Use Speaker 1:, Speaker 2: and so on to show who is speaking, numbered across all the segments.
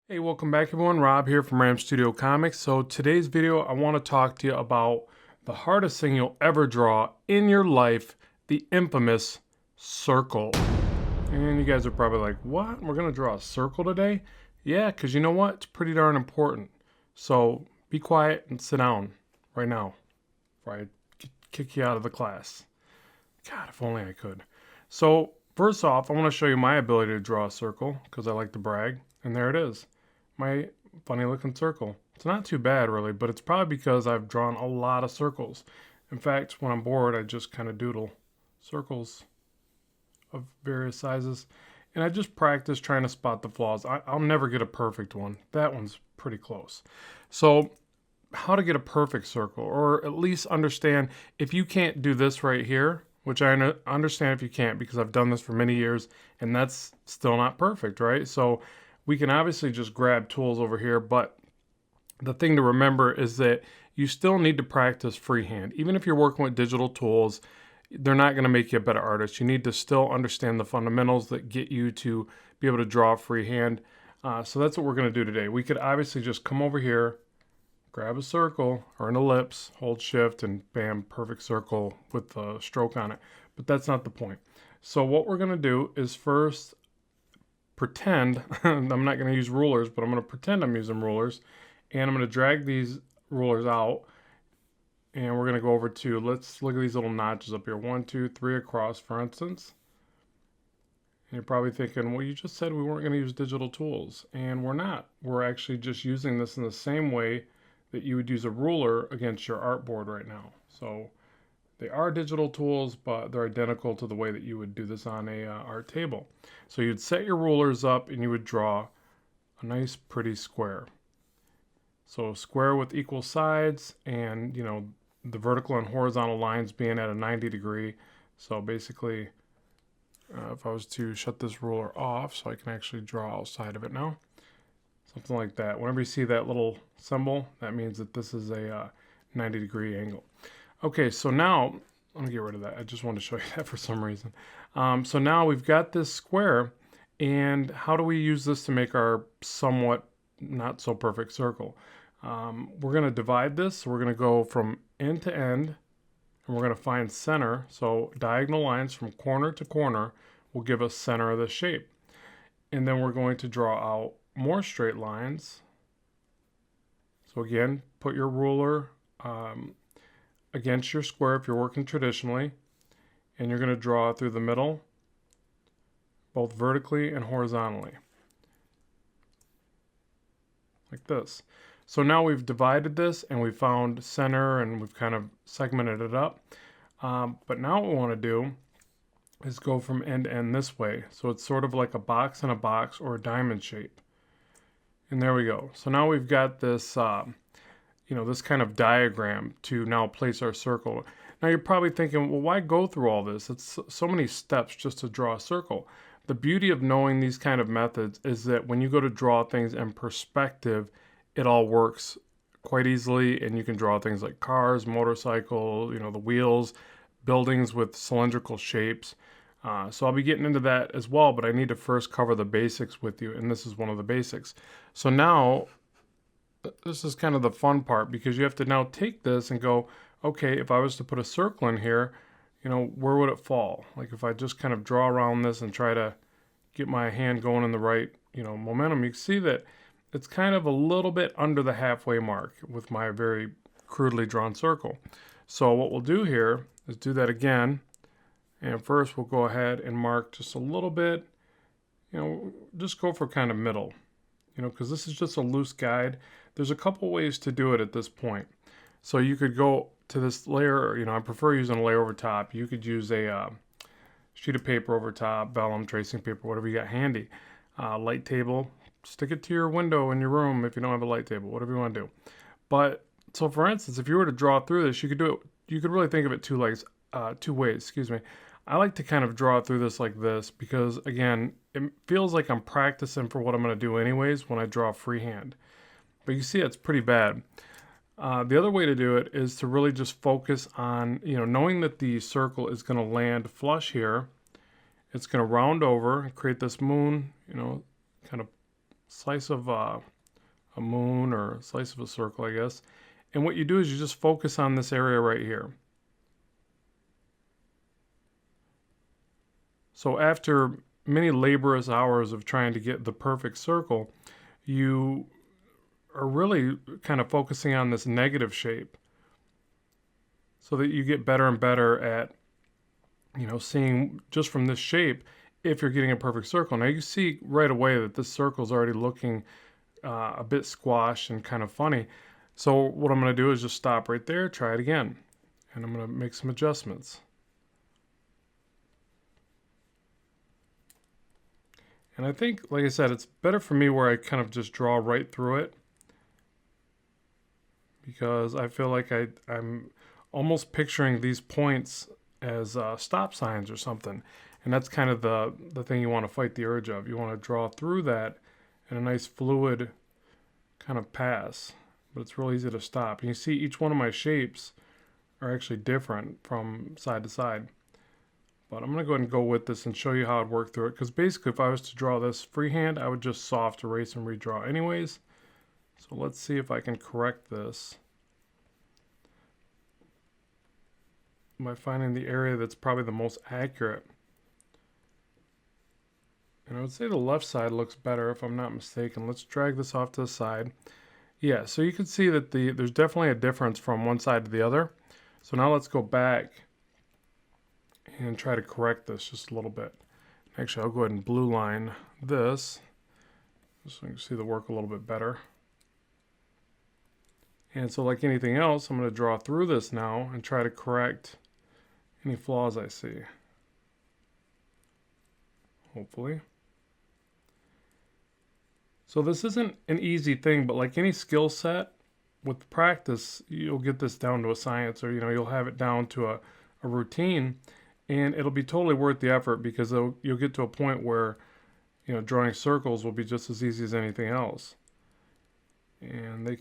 Speaker 1: Hey, welcome back everyone. Rob here from Ram Studio Comics. So today's video, I want to talk to you about the hardest thing you'll ever draw in your life, the infamous circle. And you guys are probably like, what? We're going to draw a circle today? Yeah, because you know what? It's pretty darn important. So be quiet and sit down right now before I kick you out of the class. God, if only I could. So first off, I want to show you my ability to draw a circle because I like to brag. And there it is, my funny looking circle. It's not too bad really, but it's probably because I've drawn a lot of circles. In fact, when I'm bored, I just kind of doodle circles of various sizes. And I just practice trying to spot the flaws. I'll never get a perfect one. That one's pretty close. So how to get a perfect circle, or at least understand if you can't do this right here, which I understand if you can't because I've done this for many years and that's still not perfect, right? So we can obviously just grab tools over here, but the thing to remember is that you still need to practice freehand. Even if you're working with digital tools, they're not going to make you a better artist. You need to still understand the fundamentals that get you to be able to draw freehand. So that's what we're going to do today. We could obviously just come over here, grab a circle or an ellipse, hold shift, and bam, perfect circle with a stroke on it. But that's not the point. So what we're going to do is first pretend, I'm not going to use rulers, but I'm going to pretend I'm using rulers. And I'm going to drag these rulers out. And we're going to go over to, let's look at these little notches up here. 1, 2, 3 across, for instance. And you're probably thinking, well, you just said we weren't going to use digital tools. And we're not. We're actually just using this in the same way that you would use a ruler against your artboard right now. So they are digital tools, but they're identical to the way that you would do this on a art table. So you'd set your rulers up and you would draw a nice pretty square. So square with equal sides, and you know, the vertical and horizontal lines being at a 90 degree. So basically, if I was to shut this ruler off so I can actually draw outside of it now, something like that. Whenever you see that little symbol, that means that this is a 90 degree angle. Okay, so now, let me get rid of that. I just wanted to show you that for some reason. So now we've got this square, and how do we use this to make our somewhat not so perfect circle? We're going to divide this. So we're going to go from end to end, and we're going to find center. So diagonal lines from corner to corner will give us center of the shape. And then we're going to draw out more straight lines. So again, put your ruler against your square if you're working traditionally, and you're going to draw through the middle, both vertically and horizontally, like this. So now we've divided this and we found center and we've kind of segmented it up. But now what we want to do is go from end to end this way. So it's sort of like a box in a box or a diamond shape. And there we go. So now we've got this, this kind of diagram to now place our circle. Now you're probably thinking, well, why go through all this? It's so many steps just to draw a circle. The beauty of knowing these kind of methods is that when you go to draw things in perspective, it all works quite easily, and you can draw things like cars, motorcycle, the wheels, buildings with cylindrical shapes. So I'll be getting into that as well, but I need to first cover the basics with you, and this is one of the basics. So now, this is kind of the fun part, because you have to now take this and go, okay, if I was to put a circle in here, where would it fall? Like if I just kind of draw around this and try to get my hand going in the right, momentum, you can see that it's kind of a little bit under the halfway mark with my very crudely drawn circle. So what we'll do here is do that again. And first we'll go ahead and mark just a little bit, just go for kind of middle, because this is just a loose guide. There's a couple ways to do it at this point. So you could go to this layer, I prefer using a layer over top. You could use a sheet of paper over top, vellum, tracing paper, whatever you got handy. Light table, stick it to your window in your room if you don't have a light table, whatever you want to do. But so for instance, if you were to draw through this, you could do it, you could really think of it two ways, I like to kind of draw through this like this because, again, it feels like I'm practicing for what I'm going to do anyways when I draw freehand. But you see it's pretty bad. The other way to do it is to really just focus on, knowing that the circle is going to land flush here. It's going to round over and create this moon, kind of slice of a moon or a slice of a circle, I guess. And what you do is you just focus on this area right here. So after many laborious hours of trying to get the perfect circle, you are really kind of focusing on this negative shape so that you get better and better at, you know, seeing just from this shape if you're getting a perfect circle. Now you see right away that this circle is already looking a bit squashed and kind of funny. So what I'm going to do is just stop right there, try it again, and I'm going to make some adjustments. And I think, like I said, it's better for me where I kind of just draw right through it, because I feel like I'm almost picturing these points as stop signs or something. And that's kind of the thing you want to fight the urge of. You want to draw through that in a nice fluid kind of pass, but it's real easy to stop. And you see each one of my shapes are actually different from side to side. But I'm going to go ahead and go with this and show you how I'd work through it. Because basically if I was to draw this freehand, I would just soft erase and redraw anyways. So let's see if I can correct this by finding the area that's probably the most accurate. And I would say the left side looks better if I'm not mistaken. Let's drag this off to the side. Yeah, so you can see that there's definitely a difference from one side to the other. So now let's go back and try to correct this just a little bit. Actually, I'll go ahead and blue line this just so you can see the work a little bit better. And so like anything else, I'm going to draw through this now and try to correct any flaws I see. Hopefully. So this isn't an easy thing, but like any skill set, with practice, you'll get this down to a science, or you'll have it down to a routine, and it'll be totally worth the effort, because you'll get to a point where drawing circles will be just as easy as anything else. And they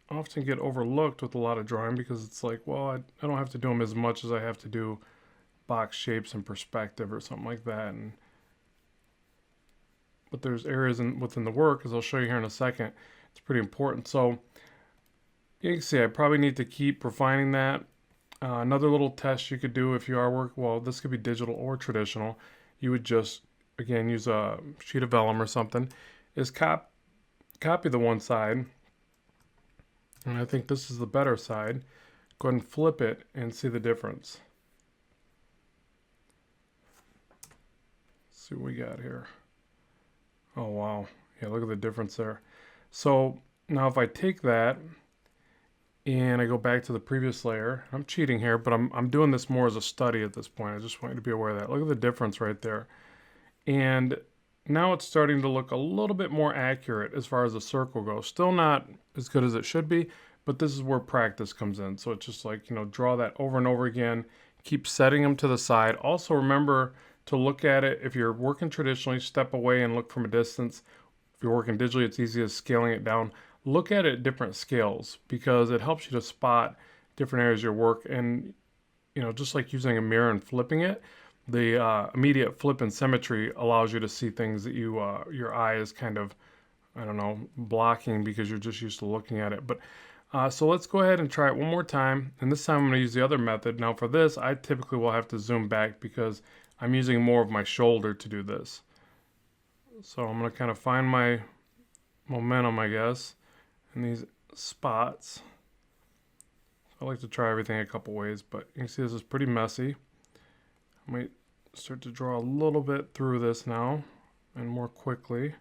Speaker 1: often get overlooked with a lot of drawing because it's like, well, I don't have to do them as much as I have to do box shapes and perspective or something like that. But there's areas within the work, as I'll show you here in a second, it's pretty important. So you can see I probably need to keep refining that. Another little test you could do if you are well, this could be digital or traditional. You would just, again, use a sheet of vellum or something, is copy the one side, and I think this is the better side. Go ahead and flip it and see the difference. Let's see what we got here. Oh, wow. Yeah, look at the difference there. So now if I take that and I go back to the previous layer, I'm cheating here, but I'm doing this more as a study at this point. I just want you to be aware of that. Look at the difference right there. And now it's starting to look a little bit more accurate as far as the circle goes. Still not as good as it should be, but this is where practice comes in. So it's just like, draw that over and over again. Keep setting them to the side. Also remember to look at it. If you're working traditionally, step away and look from a distance. If you're working digitally, it's easy as scaling it down. Look at it at different scales, because it helps you to spot different areas of your work. And, just like using a mirror and flipping it, the immediate flip and symmetry allows you to see things that your eye is kind of, I don't know, blocking because you're just used to looking at it. But so let's go ahead and try it one more time. And this time I'm going to use the other method. Now for this, I typically will have to zoom back because I'm using more of my shoulder to do this. So I'm going to kind of find my momentum, I guess, in these spots. I like to try everything a couple ways, but you can see this is pretty messy. I might start to draw a little bit through this now and more quickly.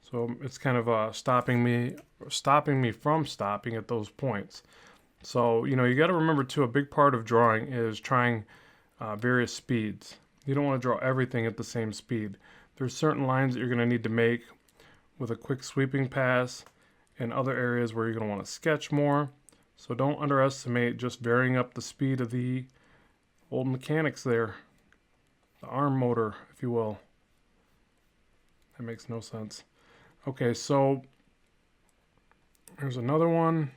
Speaker 1: So it's kind of stopping me from stopping at those points. So, you got to remember too, a big part of drawing is trying various speeds. You don't want to draw everything at the same speed. There's certain lines that you're going to need to make with a quick sweeping pass, and other areas where you're going to want to sketch more. So don't underestimate just varying up the speed of the old mechanics there. The arm motor, if you will. That makes no sense. Okay, so there's another one.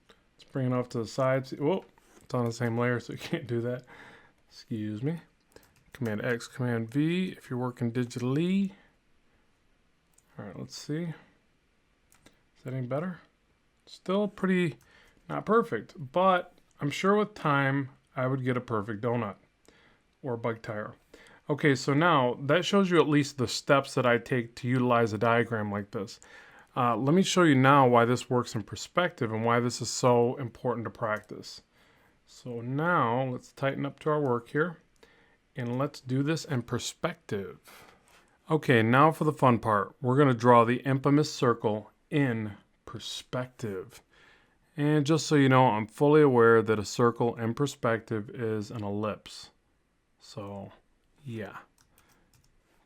Speaker 1: Let's bring it off to the side. Whoa, it's on the same layer, so you can't do that. Excuse me. Command X, Command V if you're working digitally. All right, let's see. Is that any better? Still pretty not perfect, but I'm sure with time I would get a perfect donut or a bike tire. Okay, so now that shows you at least the steps that I take to utilize a diagram like this. Let me show you now why this works in perspective and why this is so important to practice. So now let's tighten up to our work here and let's do this in perspective. Okay, now for the fun part. We're going to draw the infamous circle in perspective. And just so you know, I'm fully aware that a circle in perspective is an ellipse. So, yeah.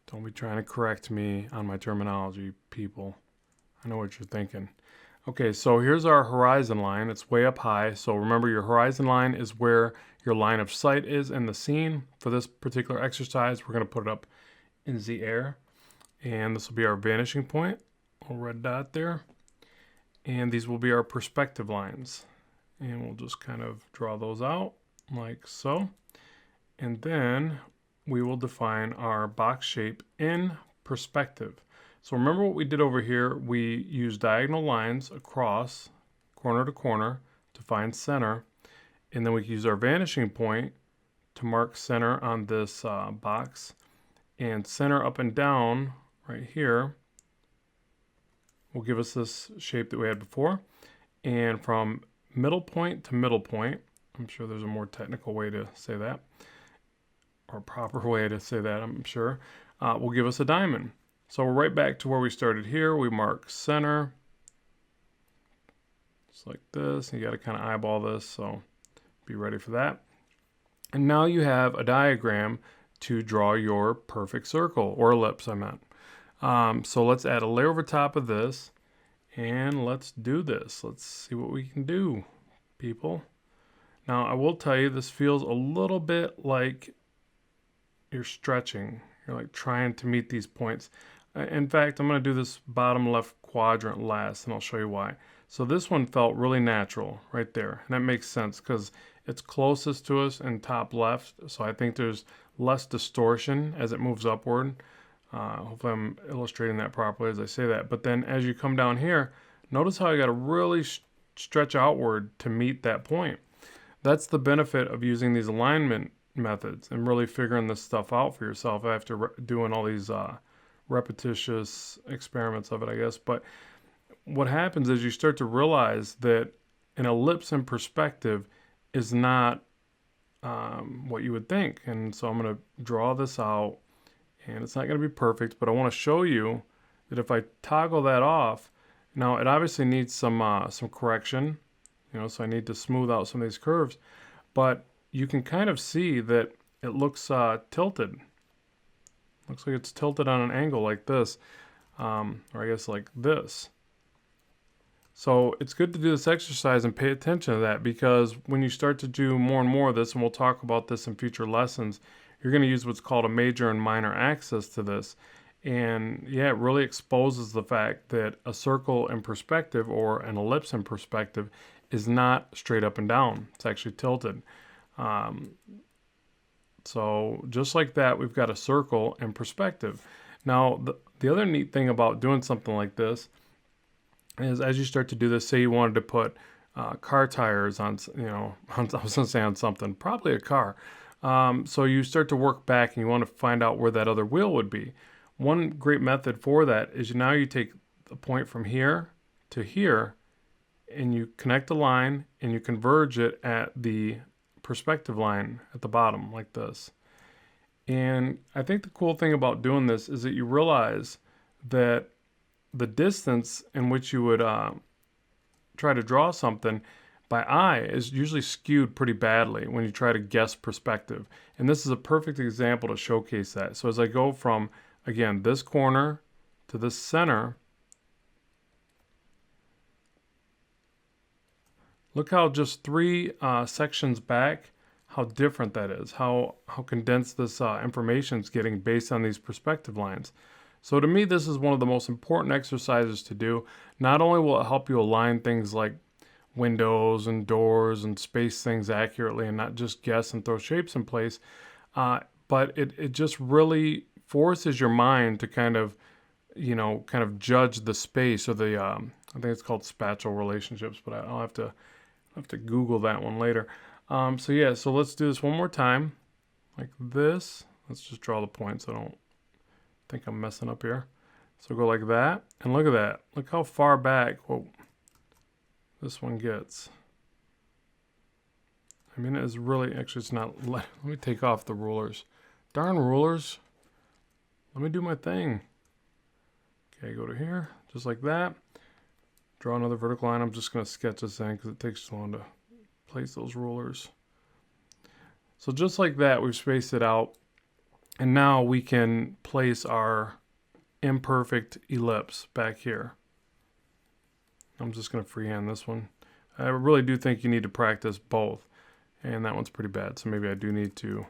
Speaker 1: Don't be trying to correct me on my terminology, people. I know what you're thinking. Okay, so here's our horizon line. It's way up high. So remember, your horizon line is where your line of sight is in the scene. For this particular exercise, we're going to put it up in the air. And this will be our vanishing point. A red dot there. And these will be our perspective lines. And we'll just kind of draw those out like so. And then we will define our box shape in perspective. So remember what we did over here. We used diagonal lines across corner to corner to find center. And then we use our vanishing point to mark center on this box. And center up and down right here will give us this shape that we had before. And from middle point to middle point, I'm sure there's a more technical way to say that, or a proper way to say that, I'm sure, will give us a diamond. So we're right back to where we started here. We mark center, just like this. You got to kind of eyeball this, so be ready for that. And now you have a diagram to draw your perfect circle, or ellipse, I meant. So let's add a layer over top of this, and let's do this. Let's see what we can do, people. Now, I will tell you, this feels a little bit like you're stretching. You're like trying to meet these points. In fact, I'm going to do this bottom left quadrant last, and I'll show you why. So this one felt really natural right there, and that makes sense because it's closest to us in top left, so I think there's less distortion as it moves upward. Hopefully I'm illustrating that properly as I say that. But then as you come down here, notice how I got to really stretch outward to meet that point. That's the benefit of using these alignment methods and really figuring this stuff out for yourself after doing all these repetitious experiments of it, I guess. But what happens is you start to realize that an ellipse in perspective is not what you would think. And so I'm going to draw this out, and it's not going to be perfect, but I want to show you that if I toggle that off, now it obviously needs some correction, so I need to smooth out some of these curves, but you can kind of see that it looks tilted. Looks like it's tilted on an angle like this, or I guess like this. So it's good to do this exercise and pay attention to that, because when you start to do more and more of this, and we'll talk about this in future lessons, you're going to use what's called a major and minor axis to this. And yeah, it really exposes the fact that a circle in perspective, or an ellipse in perspective, is not straight up and down. It's actually tilted. So just like that, we've got a circle in perspective. Now, the other neat thing about doing something like this is, as you start to do this, say you wanted to put car tires on, I was going to say on something, probably a car. So you start to work back and you want to find out where that other wheel would be. One great method for that is now you take a point from here to here, and you connect a line and you converge it at the perspective line at the bottom like this. And I think the cool thing about doing this is that you realize that the distance in which you would try to draw something by eye is usually skewed pretty badly when you try to guess perspective. And this is a perfect example to showcase that. So as I go from, again, this corner to this center, look how just 3 sections back, how different that is, how condensed this information is getting based on these perspective lines. So to me, this is one of the most important exercises to do. Not only will it help you align things like windows and doors and space things accurately and not just guess and throw shapes in place, but it just really forces your mind to kind of you know, kind of judge the space or the, I think it's called spatial relationships, but I'll have to Google that one later. So yeah, so let's do this one more time, like this. Let's just draw the points. I don't think I'm messing up here. So go like that, and look at that. Look how far back, whoa, this one gets. I mean, it is really, actually it's not, let me take off the rulers. Darn rulers. Let me do my thing. Okay, go to here, just like that. Draw another vertical line. I'm just gonna sketch this in because it takes so long to place those rulers. So just like that, we've spaced it out. And now we can place our imperfect ellipse back here. I'm just gonna freehand this one. I really do think you need to practice both. And that one's pretty bad, so maybe I do need to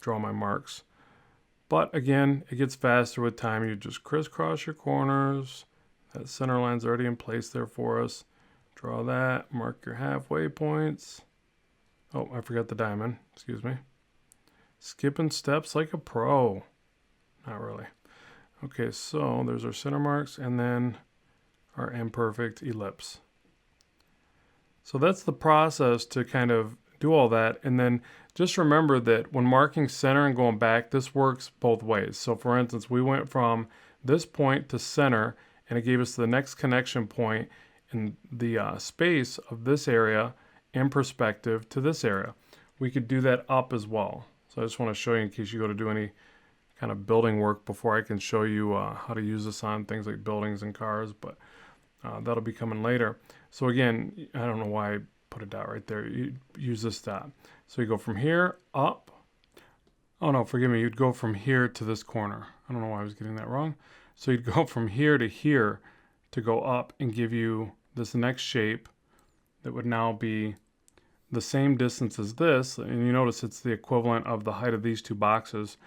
Speaker 1: draw my marks. But again, it gets faster with time. You just crisscross your corners. That center line's already in place there for us. Draw that, mark your halfway points. Oh, I forgot the diamond, excuse me. Skipping steps like a pro. Not really. Okay, so there's our center marks and then our imperfect ellipse. So that's the process to kind of do all that. And then just remember that when marking center and going back, this works both ways. So for instance, we went from this point to center and it gave us the next connection point in the space of this area in perspective to this area. We could do that up as well. So I just want to show you in case you go to do any kind of building work before I can show you how to use this on things like buildings and cars, but that'll be coming later. So again, I don't know why I put a dot right there. You use this dot. So you go from here up. Oh no, forgive me. You'd go from here to this corner. I don't know why I was getting that wrong. So you'd go from here to go up and give you this next shape that would now be the same distance as this. And you notice it's the equivalent of the height of these two boxes.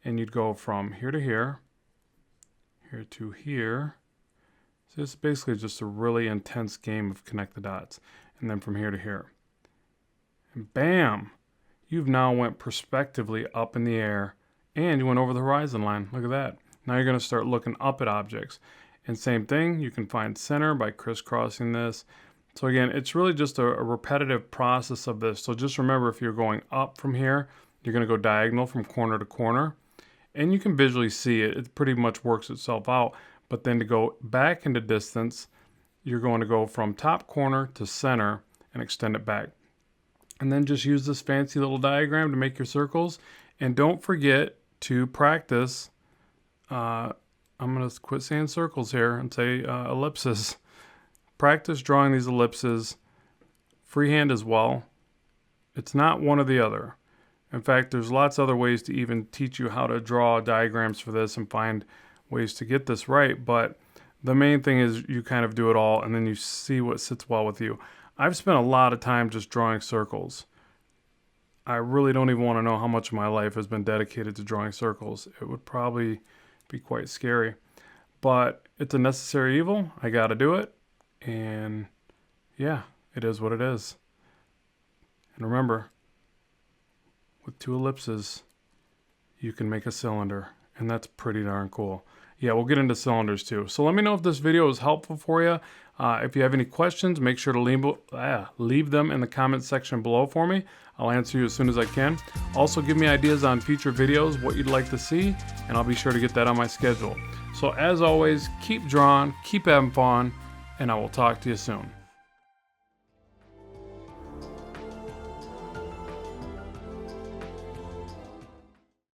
Speaker 1: And you'd go from here to here, here to here. So it's basically just a really intense game of connect the dots. And then from here to here. And bam! You've now went perspectively up in the air and you went over the horizon line. Look at that. Now you're going to start looking up at objects. And same thing, you can find center by crisscrossing this. So again, it's really just a repetitive process of this. So just remember, if you're going up from here, you're going to go diagonal from corner to corner. And you can visually see it. It pretty much works itself out. But then to go back into distance, you're going to go from top corner to center and extend it back. And then just use this fancy little diagram to make your circles. And don't forget to practice. I'm going to quit saying circles here and say ellipses. Practice drawing these ellipses freehand as well. It's not one or the other. In fact, there's lots of other ways to even teach you how to draw diagrams for this and find ways to get this right. But the main thing is you kind of do it all and then you see what sits well with you. I've spent a lot of time just drawing circles. I really don't even want to know how much of my life has been dedicated to drawing circles. It would probably be quite scary. But it's a necessary evil. I got to do it. And yeah, it is what it is. And remember, with two ellipses, you can make a cylinder. And that's pretty darn cool. Yeah, we'll get into cylinders too. So let me know if this video was helpful for you. If you have any questions, make sure to leave them in the comment section below for me. I'll answer you as soon as I can. Also, give me ideas on future videos, what you'd like to see, and I'll be sure to get that on my schedule. So as always, keep drawing, keep having fun, and I will talk to you soon.